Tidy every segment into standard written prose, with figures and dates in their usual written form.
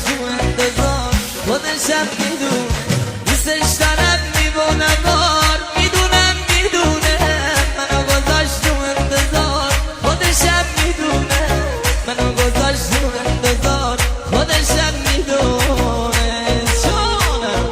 تو انتظار خودشم میدونه دوستش دارم میبونه بار میدونم منو گذاشت تو انتظار خودشم میدونه منو گذاشت تو انتظار خودشم میدونه چونم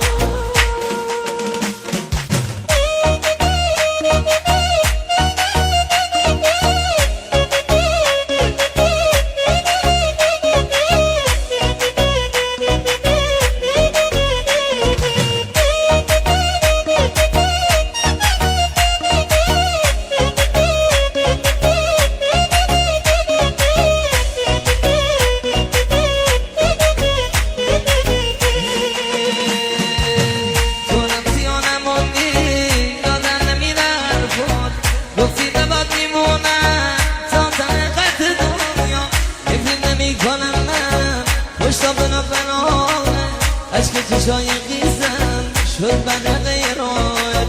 عشق چشای قیزم شد بند غیران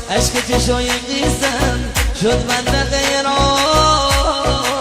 عشق چشای قیزم شد بند غیران